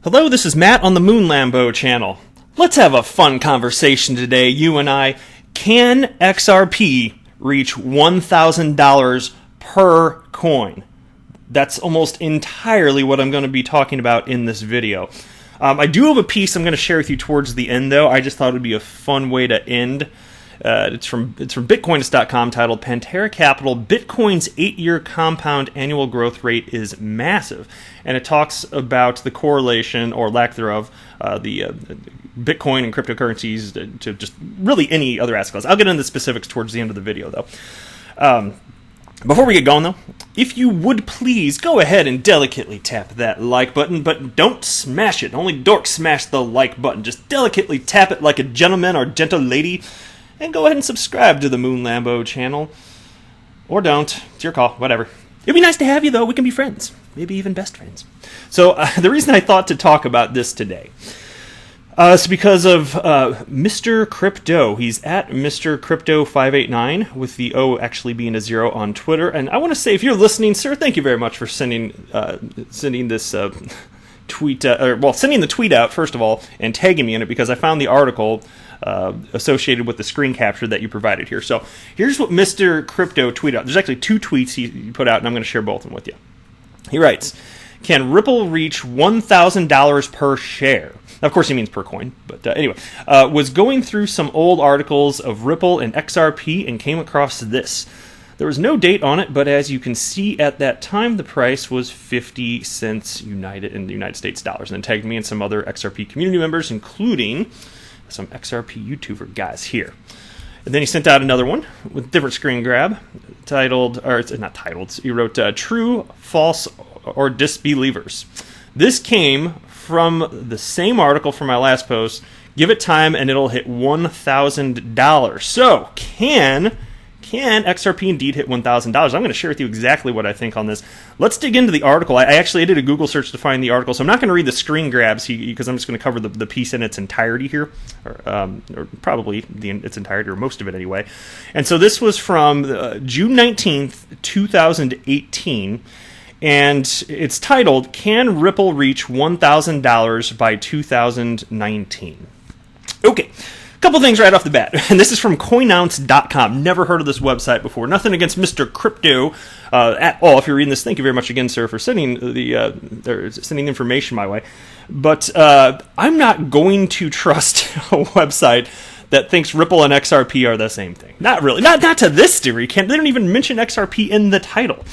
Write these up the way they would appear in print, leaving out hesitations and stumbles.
Hello, this is Matt on the Moon Lambo channel. Let's have a fun conversation today, you and I. Can XRP reach $1,000 per coin? That's almost entirely what I'm going to be talking about in this video. I do have a piece I'm going to share with you towards the end, though. I just thought it would be a fun way to end. It's from Bitcoinist.com, titled Pantera Capital, Bitcoin's 8-year compound annual growth rate is massive. And it talks about the correlation, or lack thereof, the Bitcoin and cryptocurrencies to just really any other asset class. I'll get into the specifics towards the end of the video, though. Before we get going, though, if you would please go ahead and delicately tap that like button, but don't smash it. Only dorks smash the like button. Just delicately tap it like a gentleman or gentle lady. And go ahead and subscribe to the Moon Lambo channel. Or don't. It's your call. Whatever. It'd be nice to have you, though. We can be friends. Maybe even best friends. So the reason I thought to talk about this today is because of Mr. Crypto. He's at Mr. Crypto 589 with the O actually being a 0 on Twitter. And I want to say, if you're listening, sir, thank you very much for sending this tweet, sending the tweet out, first of all, and tagging me in it, because I found the article associated with the screen capture that you provided here. So here's what Mr. Crypto tweeted out. There's actually 2 tweets he put out, and I'm going to share both of them with you. He writes, "Can Ripple reach $1,000 per share?" Of course he means per coin, but anyway. Was going through some old articles of Ripple and XRP and came across this. There was no date on it, but as you can see at that time, the price was 50 cents in the United States dollars. And then tagged me and some other XRP community members, including some XRP YouTuber guys here. And then he sent out another one with a different screen grab, titled, or it's not titled, he wrote, True, False, or Disbelievers. This came from the same article from my last post. Give it time and it'll hit $1,000. So, can XRP indeed hit $1,000? I'm going to share with you exactly what I think on this. Let's dig into the article. I did a Google search to find the article, so I'm not going to read the screen grabs because I'm just going to cover the piece in its entirety here, or probably its entirety, or most of it anyway. And so this was from June 19th, 2018, and it's titled, Can Ripple Reach $1,000 by 2019? Okay. Couple things right off the bat, and this is from coinounce.com. Never heard of this website before. Nothing against Mr. Crypto at all. If you're reading this, thank you very much again, sir, for sending the information my way. But I'm not going to trust a website that thinks Ripple and XRP are the same thing. Not really. Not to this degree. They don't even mention XRP in the title.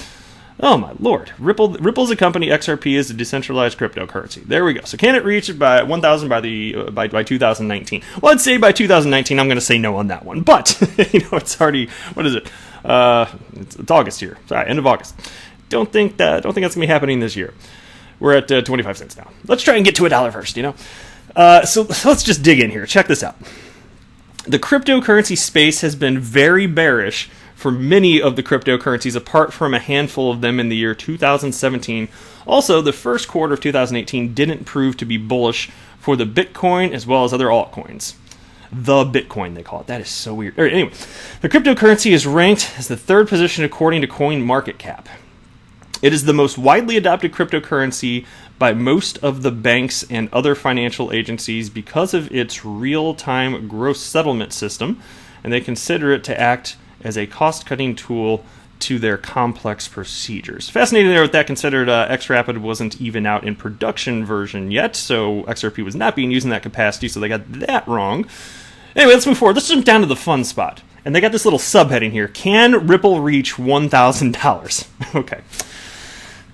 Oh my lord. Ripple's a company, XRP is a decentralized cryptocurrency. There we go. So can it reach it by 1,000 by 2019? Well, I'd say by 2019. I'm going to say no on that one. But it's already, what is it? It's August here. Sorry, end of August. Don't think that's going to be happening this year. We're at 25 cents now. Let's try and get to $1 first, So let's just dig in here. Check this out. The cryptocurrency space has been very bearish for many of the cryptocurrencies, apart from a handful of them in the year 2017. Also, the first quarter of 2018 didn't prove to be bullish for the Bitcoin as well as other altcoins. The Bitcoin, they call it. That is so weird. Anyway, the cryptocurrency is ranked as the 3rd position according to CoinMarketCap. It is the most widely adopted cryptocurrency by most of the banks and other financial agencies because of its real-time gross settlement system, and they consider it to act as a cost-cutting tool to their complex procedures. Fascinating there with that, considered XRP wasn't even out in production version yet, so XRP was not being used in that capacity, so they got that wrong. Anyway, let's move forward. Let's jump down to the fun spot. And they got this little subheading here. Can Ripple reach $1,000? Okay.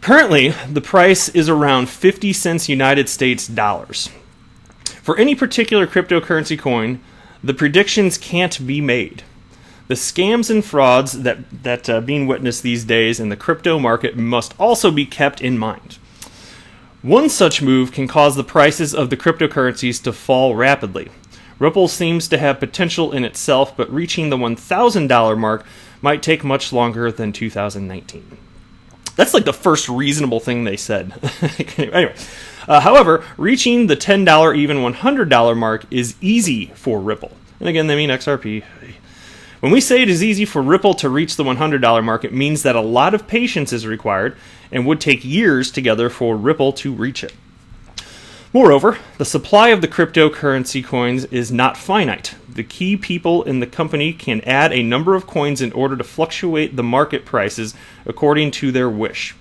Currently, the price is around 50 cents United States dollars. For any particular cryptocurrency coin, the predictions can't be made. The scams and frauds that being witnessed these days in the crypto market must also be kept in mind. One such move can cause the prices of the cryptocurrencies to fall rapidly. Ripple seems to have potential in itself, but reaching the $1,000 mark might take much longer than 2019. That's like the first reasonable thing they said. Anyway, however, reaching the $10, even $100 mark is easy for Ripple. And again, they mean XRP. When we say it is easy for Ripple to reach the $100 mark, it means that a lot of patience is required and would take years together for Ripple to reach it. Moreover, the supply of the cryptocurrency coins is not finite. The key people in the company can add a number of coins in order to fluctuate the market prices according to their wish.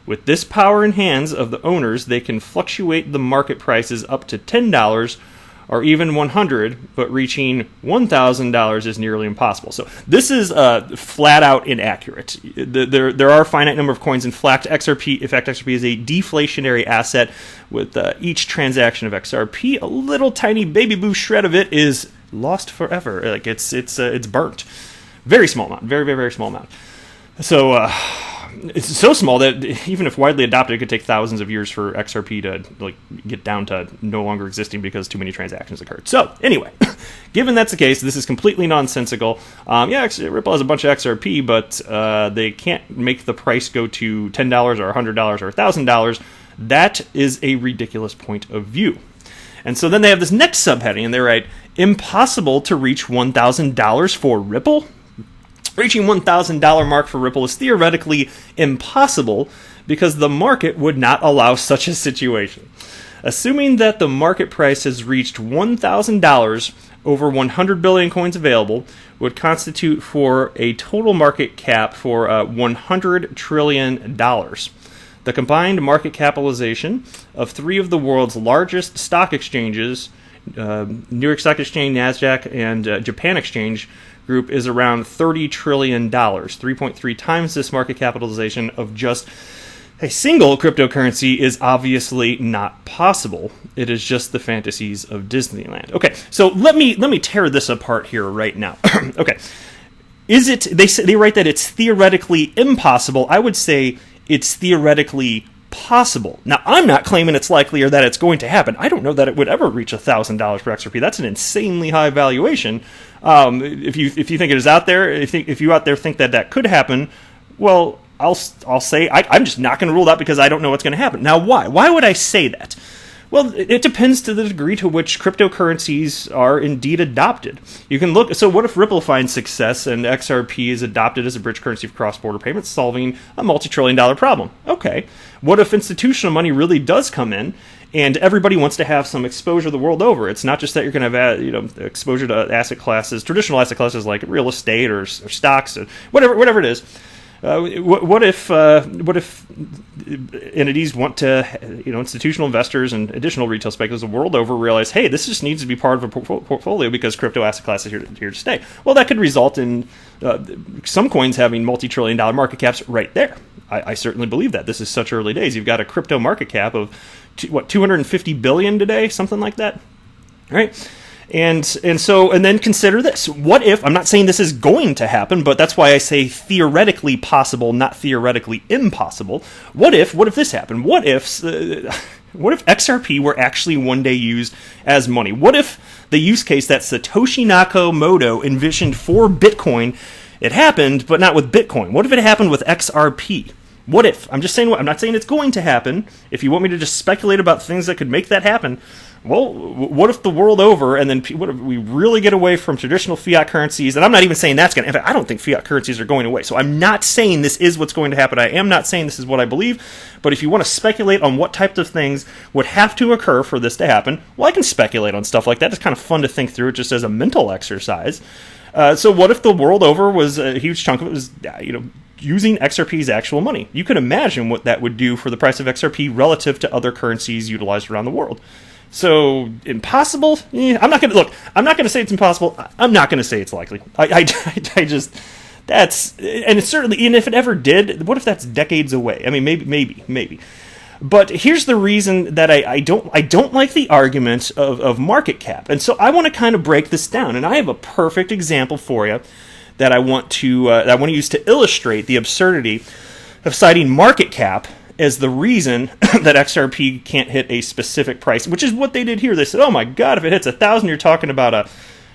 With this power in hands of the owners, they can fluctuate the market prices up to $10 or even $100, but reaching $1,000 is nearly impossible. So this is flat out inaccurate. There are a finite number of coins. In fact, XRP is a deflationary asset. With each transaction of XRP, a little tiny baby boo shred of it is lost forever. Like it's burnt. Very small amount. Very, very, very small amount. So it's so small that even if widely adopted, it could take thousands of years for XRP to get down to no longer existing because too many transactions occurred. So anyway, given that's the case, this is completely nonsensical. Ripple has a bunch of XRP, but they can't make the price go to $10 or $100 or $1,000. That is a ridiculous point of view. And so then they have this next subheading, and they write, impossible to reach $1,000 for Ripple? Reaching $1,000 mark for Ripple is theoretically impossible because the market would not allow such a situation. Assuming that the market price has reached $1,000, over 100 billion coins available would constitute for a total market cap for $100 trillion. The combined market capitalization of three of the world's largest stock exchanges, New York Stock Exchange, NASDAQ, and Japan Exchange Group, is around $30 trillion, 3.3 times this market capitalization of just a single cryptocurrency is obviously not possible. It is just the fantasies of Disneyland. Okay, so let me tear this apart here right now. Okay, they write that it's theoretically impossible. I would say it's theoretically possible. Now, I'm not claiming it's likely or that it's going to happen. I don't know that it would ever reach $1,000 per XRP. That's an insanely high valuation. If you think it is out there, if you out there think that could happen, well, I'll say I'm just not going to rule that because I don't know what's going to happen. Now, why? Why would I say that? Well, it depends to the degree to which cryptocurrencies are indeed adopted. You can look. So, what if Ripple finds success and XRP is adopted as a bridge currency for cross-border payments, solving a multi-trillion-dollar problem? Okay. What if institutional money really does come in, and everybody wants to have some exposure the world over? It's not just that you're going to have exposure to asset classes, traditional asset classes like real estate or stocks, or whatever it is. What if entities want to, institutional investors and additional retail speculators the world over realize, hey, this just needs to be part of a portfolio because crypto asset class is here to stay. Well, that could result in some coins having multi-trillion-dollar market caps right there. I certainly believe that. This is such early days. You've got a crypto market cap of 250 billion today, something like that, right? And then consider this. What if, I'm not saying this is going to happen, but that's why I say theoretically possible, not theoretically impossible. What if this happened? What if XRP were actually one day used as money? What if the use case that Satoshi Nakamoto envisioned for Bitcoin, it happened, but not with Bitcoin? What if it happened with XRP? What if? I'm just saying, I'm not saying it's going to happen. If you want me to just speculate about things that could make that happen, well, what if the world over, and then what if we really get away from traditional fiat currencies? And I'm not even saying that's going to, in fact, I don't think fiat currencies are going away. So I'm not saying this is what's going to happen. I am not saying this is what I believe. But if you want to speculate on what types of things would have to occur for this to happen, well, I can speculate on stuff like that. It's kind of fun to think through it just as a mental exercise. So what if the world over was a huge chunk of it was, using XRP's actual money? You can imagine what that would do for the price of XRP relative to other currencies utilized around the world. So impossible? I'm not going to say it's impossible. I'm not going to say it's likely. I just, and it's certainly, even if it ever did, what if that's decades away? I mean, maybe. But here's the reason that I don't like the argument of market cap. And so I want to kind of break this down. And I have a perfect example for you that I want to use to illustrate the absurdity of citing market cap as the reason that XRP can't hit a specific price, which is what they did here. They said, "Oh my God, if it hits 1,000, you're talking about a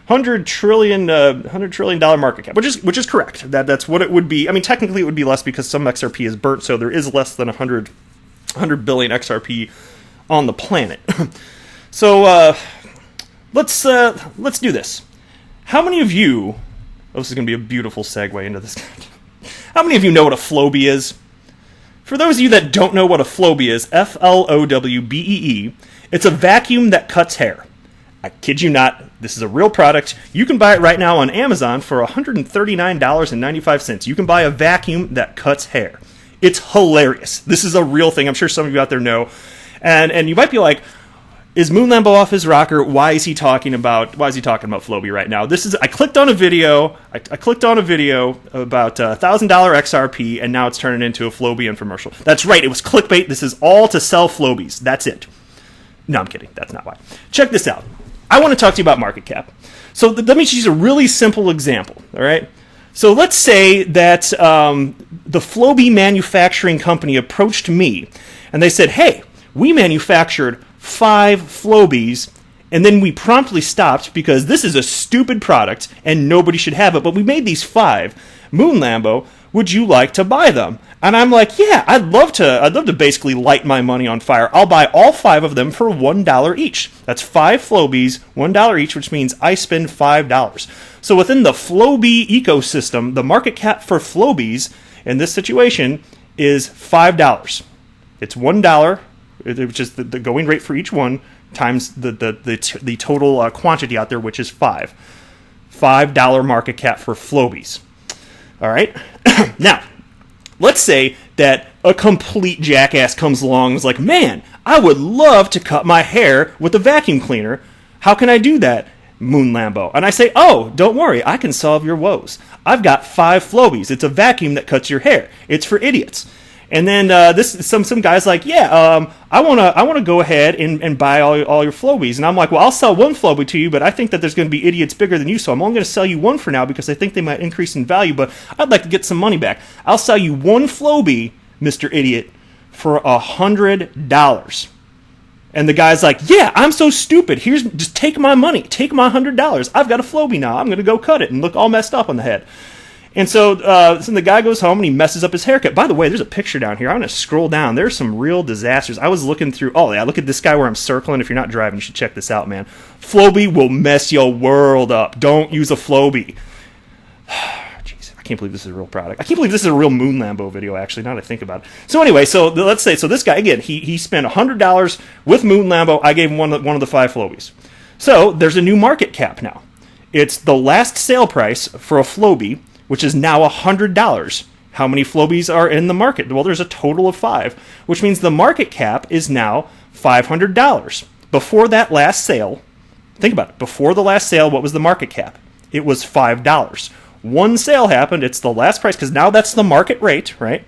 $100 trillion market cap," which is correct. That's what it would be. I mean, technically, it would be less because some XRP is burnt, so there is less than 100 billion XRP on the planet. So let's do this. How many of you? Oh, this is going to be a beautiful segue into this. How many of you know what a Floby is? For those of you that don't know what a Flowbee is, Flowbee, it's a vacuum that cuts hair. I kid you not, this is a real product. You can buy it right now on Amazon for $139.95. You can buy a vacuum that cuts hair. It's hilarious. This is a real thing. I'm sure some of you out there know. And you might be like, is Moon Lambo off his rocker? Why is he talking about Flowbee right now? I clicked on a video. I clicked on a video about $1,000 XRP, and now it's turning into a Flowbee infomercial. That's right. It was clickbait. This is all to sell Flowbees. That's it. No, I'm kidding. That's not why. Check this out. I want to talk to you about market cap. So let me use a really simple example. All right. So let's say that the Flowbee manufacturing company approached me, and they said, "Hey, we manufactured 5 Flowbees, and then we promptly stopped because this is a stupid product and nobody should have it, but we made these 5. Moon Lambo, would you like to buy them?" And I'm like, yeah, I'd love to basically light my money on fire. I'll buy all 5 of them for $1 each. That's 5 Flowbees, $1 each, which means I spend $5. So within the Flowbee ecosystem, the market cap for Flowbees in this situation is $5. It's $1, which is the going rate for each one, times the total quantity out there, which is 5. $5 market cap for Flowbees. All right? Now, let's say that a complete jackass comes along and is like, "Man, I would love to cut my hair with a vacuum cleaner. How can I do that, Moon Lambo?" And I say, "Oh, don't worry, I can solve your woes. I've got 5 Flowbees. It's a vacuum that cuts your hair. It's for idiots." And then some guy's like, "Yeah, I wanna go ahead and buy all your Flowbees." And I'm like, "Well, I'll sell 1 Flowbee to you, but I think that there's going to be idiots bigger than you, so I'm only going to sell you 1 for now because I think they might increase in value. But I'd like to get some money back. I'll sell you 1 Flowbee, Mr. Idiot, for $100." And the guy's like, "Yeah, I'm so stupid. Just take my money, take my $100. I've got a Flowbee now. I'm going to go cut it and look all messed up on the head." And so the guy goes home and he messes up his haircut. By the way, there's a picture down here. I'm going to scroll down. There's some real disasters. I was looking through. Oh, yeah, look at this guy where I'm circling. If you're not driving, you should check this out, man. Flowbee will mess your world up. Don't use a Flowbee. Jeez, I can't believe this is a real product. I can't believe this is a real Moon Lambo video, actually, now that I think about it. So anyway, let's say, this guy, again, he spent $100 with Moon Lambo. I gave him one of the 5 Flowbees. So there's a new market cap now. It's the last sale price for a Flowbee, which is now $100. How many Flowbees are in the market? Well, there's a total of 5, which means the market cap is now $500. Before that last sale, think about it. Before the last sale, what was the market cap? It was $5. One sale happened. It's the last price, because now that's the market rate, right?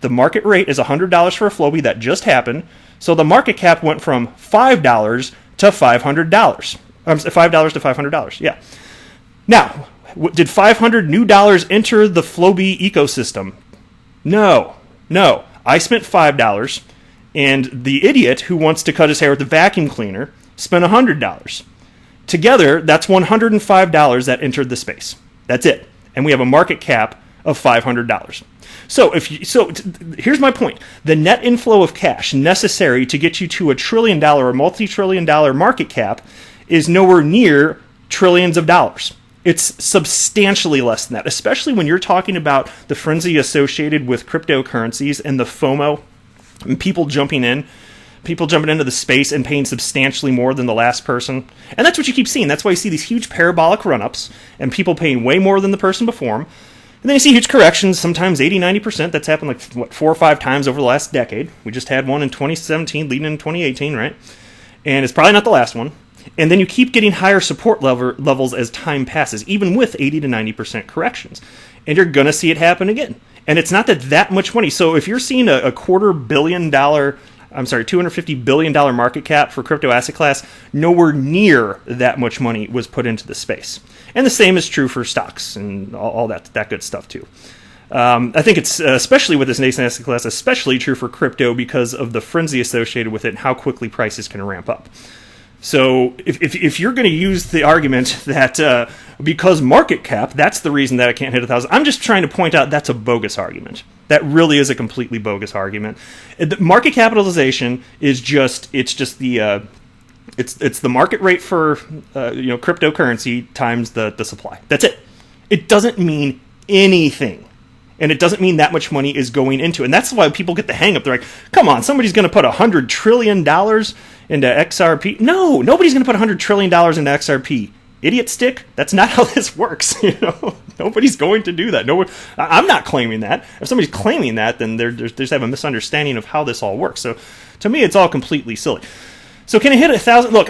The market rate is $100 for a Flowbee. That just happened. So the market cap went from $5 to $500. $5 to $500, yeah. Now, did $500 new dollars enter the Flowbee ecosystem? No. I spent $5, and the idiot who wants to cut his hair with a vacuum cleaner spent $100. Together, that's $105 that entered the space. That's it. And we have a market cap of $500. So here's my point. The net inflow of cash necessary to get you to $1 trillion or multi-trillion-dollar market cap is nowhere near trillions of dollars. It's substantially less than that, especially when you're talking about the frenzy associated with cryptocurrencies and the FOMO and people jumping into the space and paying substantially more than the last person. And that's what you keep seeing. That's why you see these huge parabolic run-ups and people paying way more than the person before them. And then you see huge corrections, sometimes 80, 90%. That's happened 4 or 5 times over the last decade. We just had one in 2017, leading into 2018, right? And it's probably not the last one. And then you keep getting higher support levels as time passes, even with 80 to 90% corrections. And you're going to see it happen again. And it's not that much money. So if you're seeing a $250 billion market cap for crypto asset class, nowhere near that much money was put into the space. And the same is true for stocks and all that good stuff too. I think it's, especially with this nascent asset class, especially true for crypto because of the frenzy associated with it and how quickly prices can ramp up. So if you're going to use the argument that because market cap, that's the reason that it can't hit 1,000, I'm just trying to point out that's a bogus argument. That really is a completely bogus argument. The market capitalization is just the market rate for cryptocurrency times the supply. That's it. It doesn't mean anything. And it doesn't mean that much money is going into it. And that's why people get the hang up. They're like, come on, somebody's going to put $100 trillion into XRP. No, nobody's going to put $100 trillion into XRP. Idiot stick, that's not how this works. Nobody's going to do that. No one, I'm not claiming that. If somebody's claiming that, then they just have a misunderstanding of how this all works. So to me, it's all completely silly. So can it hit 1,000? Look,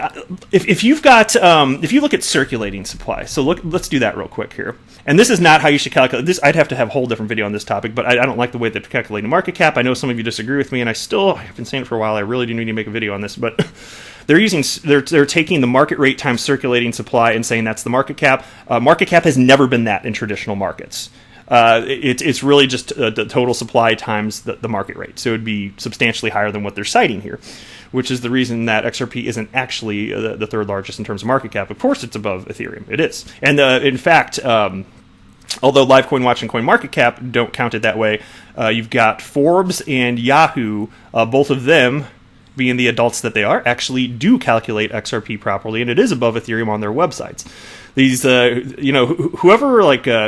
if you've got, if you look at circulating supply, so let's do that real quick here. And this is not how you should calculate this. I'd have to have a whole different video on this topic, but I don't like the way they're calculating market cap. I know some of you disagree with me, and I've been saying it for a while. I really do need to make a video on this, but they're taking the market rate times circulating supply and saying that's the market cap. Market cap has never been that in traditional markets. It's really just the total supply times the market rate. So it would be substantially higher than what they're citing here, which is the reason that XRP isn't actually the third largest in terms of market cap. Of course, it's above Ethereum. It is. And in fact, although Live Coin Watch and CoinMarketCap don't count it that way, you've got Forbes and Yahoo, both of them, being the adults that they are, actually do calculate XRP properly, and it is above Ethereum on their websites. These, whoever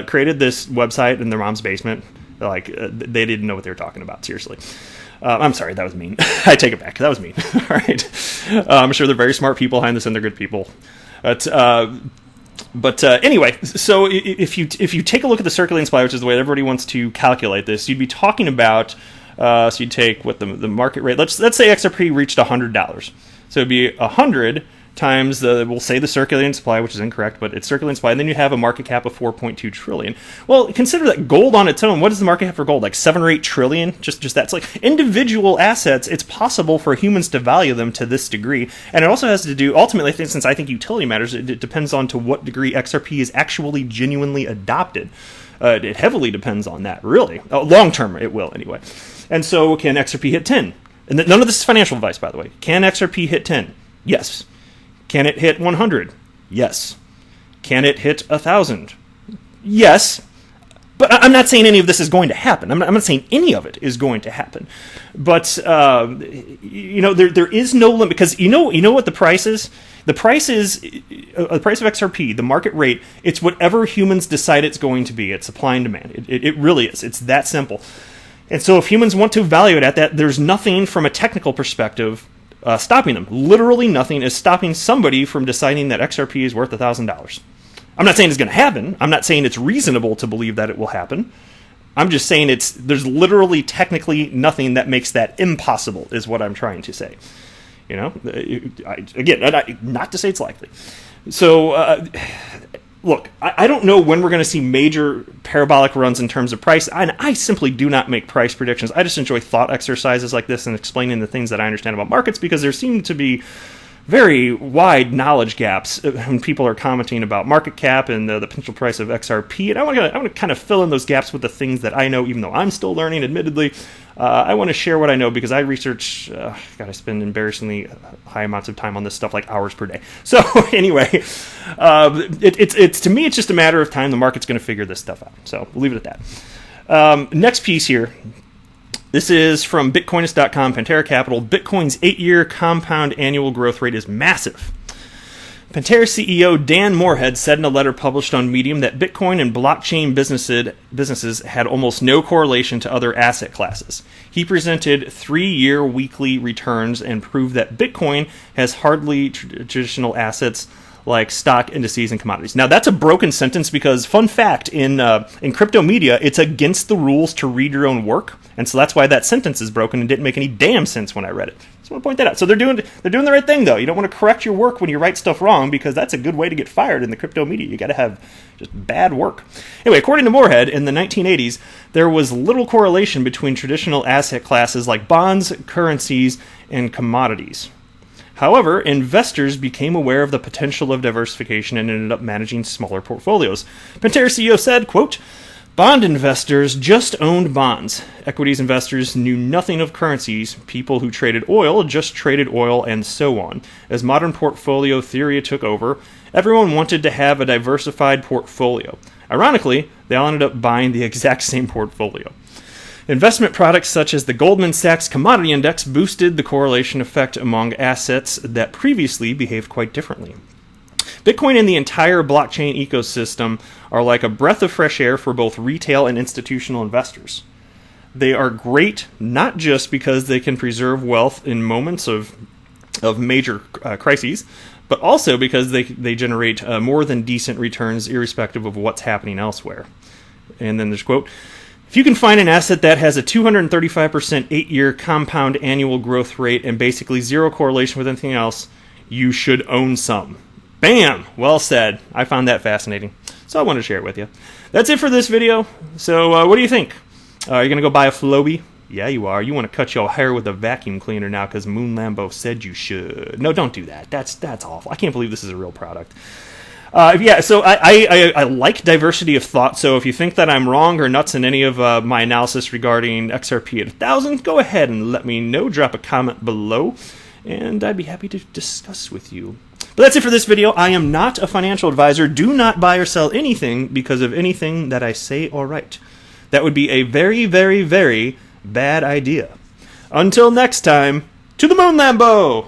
created this website in their mom's basement, they didn't know what they were talking about. Seriously, I'm sorry, that was mean. I take it back. That was mean. All right, I'm sure they're very smart people behind this, and they're good people. But anyway, so if you take a look at the circulating supply, which is the way everybody wants to calculate this, you'd be talking about. So you take what the market rate. Let's say XRP reached $100. So it'd be 100 times we'll say the circulating supply, which is incorrect, but it's circulating supply, and then you have a market cap of 4.2 trillion. Well, consider that gold on its own. What is the market cap for gold? Like 7 or 8 trillion? Just that's like individual assets. It's possible for humans to value them to this degree, and it also has to do ultimately. Since I think utility matters, it depends on to what degree XRP is actually genuinely adopted. It heavily depends on that, really. Long term, it will anyway. And so, can XRP hit 10? And none of this is financial advice, by the way. Can XRP hit 10? Yes. Can it hit 100? Yes. Can it hit 1,000? Yes. But I'm not saying any of this is going to happen. I'm not saying any of it is going to happen. But there is no limit, because you know what the price is. The price is the price of XRP, the market rate. It's whatever humans decide it's going to be. It's supply and demand. It really is. It's that simple. And so if humans want to value it at that, there's nothing from a technical perspective stopping them. Literally nothing is stopping somebody from deciding that XRP is worth $1,000. I'm not saying it's going to happen. I'm not saying it's reasonable to believe that it will happen. I'm just saying there's literally technically nothing that makes that impossible, is what I'm trying to say. Again, not to say it's likely. So, look, I don't know when we're going to see major parabolic runs in terms of price. I simply do not make price predictions. I just enjoy thought exercises like this and explaining the things that I understand about markets, because there seem to be very wide knowledge gaps when people are commenting about market cap and the potential price of XRP. And I want to kind of fill in those gaps with the things that I know, even though I'm still learning, admittedly. I want to share what I know, because I research, I spend embarrassingly high amounts of time on this stuff, like hours per day. So anyway, it's to me, it's just a matter of time. The market's going to figure this stuff out. So we'll leave it at that. Next piece here. This is from Bitcoinist.com, Pantera Capital. Bitcoin's 8-year compound annual growth rate is massive. Pantera CEO Dan Morehead said in a letter published on Medium that Bitcoin and blockchain businesses had almost no correlation to other asset classes. He presented 3-year weekly returns and proved that Bitcoin has hardly traditional assets like stock, indices, and commodities. Now, that's a broken sentence, because, fun fact, in crypto media, it's against the rules to read your own work, and so that's why that sentence is broken and didn't make any damn sense when I read it. Just want to point that out. So they're doing the right thing, though. You don't want to correct your work when you write stuff wrong, because that's a good way to get fired in the crypto media. You got to have just bad work. Anyway, according to Morehead, in the 1980s, there was little correlation between traditional asset classes like bonds, currencies, and commodities. However, investors became aware of the potential of diversification and ended up managing smaller portfolios. Pantera CEO said, quote, "Bond investors just owned bonds. Equities investors knew nothing of currencies. People who traded oil just traded oil, and so on. As modern portfolio theory took over, everyone wanted to have a diversified portfolio. Ironically, they all ended up buying the exact same portfolio. Investment products such as the Goldman Sachs Commodity Index boosted the correlation effect among assets that previously behaved quite differently." Bitcoin and the entire blockchain ecosystem are like a breath of fresh air for both retail and institutional investors. They are great not just because they can preserve wealth in moments of major crises, but also because they generate more than decent returns irrespective of what's happening elsewhere. And then there's a quote, if you can find an asset that has a 235% 8-year compound annual growth rate and basically zero correlation with anything else, you should own some. Bam! Well said. I found that fascinating, so I wanted to share it with you. That's it for this video. So what do you think? Are you going to go buy a Floby? Yeah, you are. You want to cut your hair with a vacuum cleaner now because Moon Lambo said you should. No, don't do that. That's awful. I can't believe this is a real product. Yeah, so I like diversity of thought, so if you think that I'm wrong or nuts in any of my analysis regarding XRP at 1,000, go ahead and let me know. Drop a comment below, and I'd be happy to discuss with you. But that's it for this video. I am not a financial advisor. Do not buy or sell anything because of anything that I say or write. That would be a very, very, very bad idea. Until next time, to the Moon Lambo!